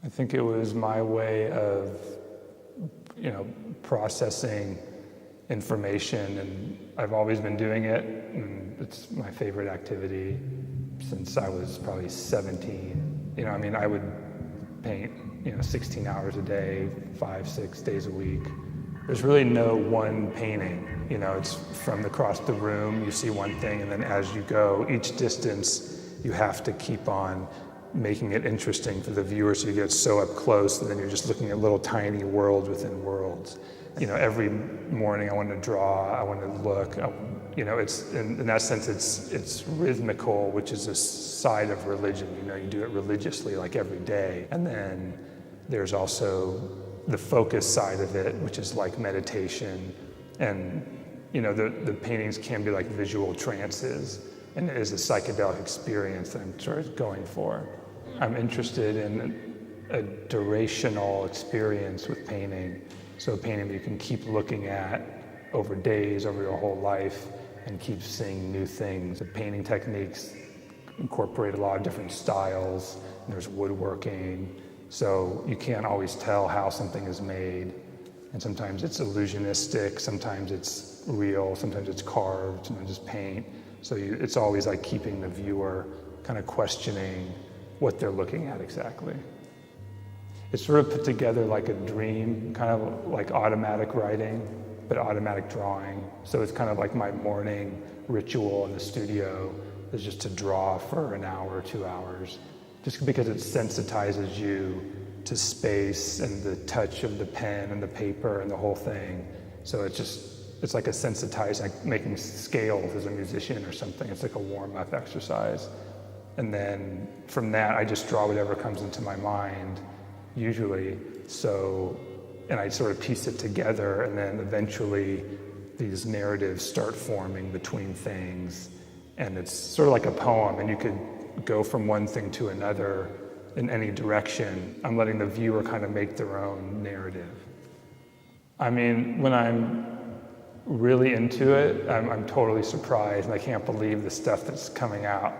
I think it was my way of, processing information, and I've always been doing it, and it's my favorite activity since I was probably 17. I would paint, 16 hours a day, 5-6 days a week. There's really no one painting, it's from across the room, you see one thing, and then as you go, each distance, you have to keep on making it interesting for the viewer, so you get so up close, and then you're just looking at little tiny worlds within worlds. Every morning I want to draw, I want to look, it's, in that sense, it's rhythmical, which is a side of religion. You do it religiously, like every day. And then there's also the focus side of it, which is like meditation. And, the paintings can be like visual trances, and it is a psychedelic experience that I'm sort of going for. I'm interested in a durational experience with painting. So a painting that you can keep looking at over days, over your whole life, and keep seeing new things. The painting techniques incorporate a lot of different styles, and there's woodworking, so you can't always tell how something is made. And sometimes it's illusionistic, sometimes it's real, sometimes it's carved, sometimes it's paint. So it's always like keeping the viewer kind of questioning what they're looking at exactly. It's sort of put together like a dream, kind of like automatic writing, but automatic drawing. So it's kind of like my morning ritual in the studio is just to draw for an hour or 2 hours, just because it sensitizes you to space and the touch of the pen and the paper and the whole thing. So it's like a sensitized, like making scales as a musician or something. It's like a warm-up exercise. And then from that, I just draw whatever comes into my mind, usually. And I sort of piece it together, and then eventually these narratives start forming between things. And it's sort of like a poem, and you could go from one thing to another in any direction. I'm letting the viewer kind of make their own narrative. When I'm really into it, I'm totally surprised, and I can't believe the stuff that's coming out.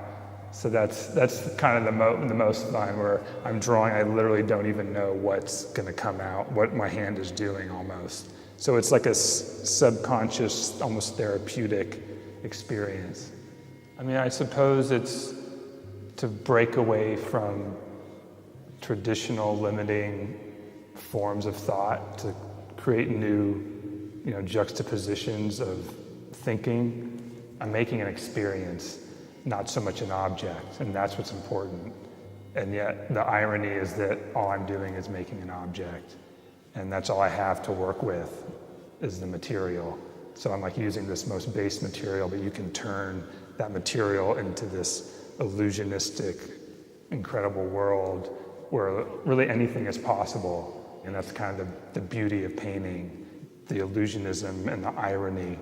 So that's kind of the most fun, where I'm drawing, I literally don't even know what's going to come out, what my hand is doing almost. So it's like a subconscious, almost therapeutic experience. I suppose it's to break away from traditional limiting forms of thought, to create new, juxtapositions of thinking. I'm making an experience, not so much an object, and that's what's important. And yet the irony is that all I'm doing is making an object, and that's all I have to work with is the material. So I'm like using this most base material, but you can turn that material into this illusionistic, incredible world where really anything is possible. And that's kind of the beauty of painting, the illusionism and the irony,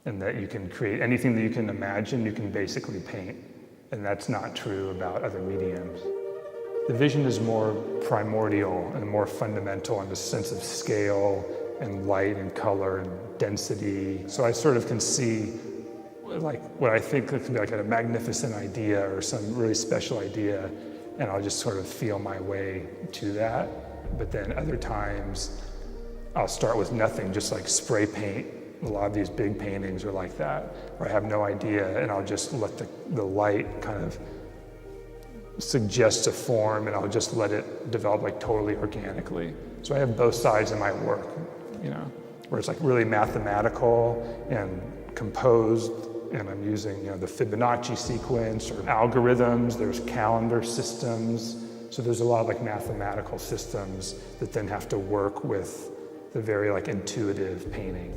and that you can create anything that you can imagine, you can basically paint. And that's not true about other mediums. The vision is more primordial and more fundamental in the sense of scale and light and color and density. So I sort of can see like what I think could be like a magnificent idea or some really special idea, and I'll just sort of feel my way to that. But then other times I'll start with nothing, just like spray paint. A lot of these big paintings are like that, where I have no idea, and I'll just let the light kind of suggest a form, and I'll just let it develop like totally organically. So I have both sides in my work, where it's like really mathematical and composed, and I'm using the Fibonacci sequence or algorithms. There's calendar systems. So there's a lot of like mathematical systems that then have to work with the very like intuitive painting.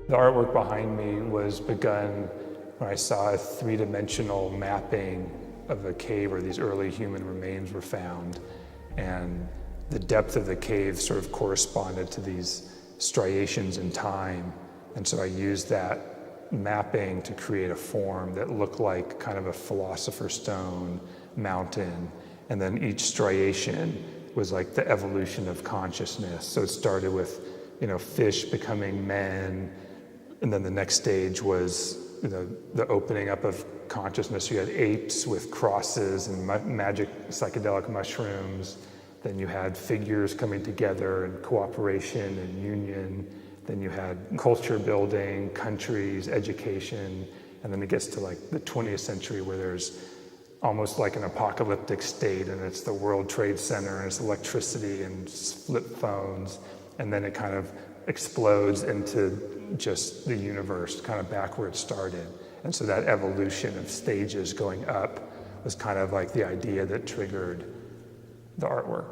The artwork behind me was begun when I saw a three-dimensional mapping of a cave where these early human remains were found. And the depth of the cave sort of corresponded to these striations in time. And so I used that mapping to create a form that looked like kind of a philosopher's stone mountain. And then each striation was like the evolution of consciousness. So it started with, fish becoming men, and then the next stage was, the opening up of consciousness. You had apes with crosses and magic psychedelic mushrooms. Then you had figures coming together and cooperation and union. Then you had culture building, countries, education, and then it gets to like the 20th century where there's almost like an apocalyptic state, and it's the World Trade Center, and it's electricity and flip phones, and then it kind of explodes into just the universe, kind of back where it started. And so that evolution of stages going up was kind of like the idea that triggered the artwork.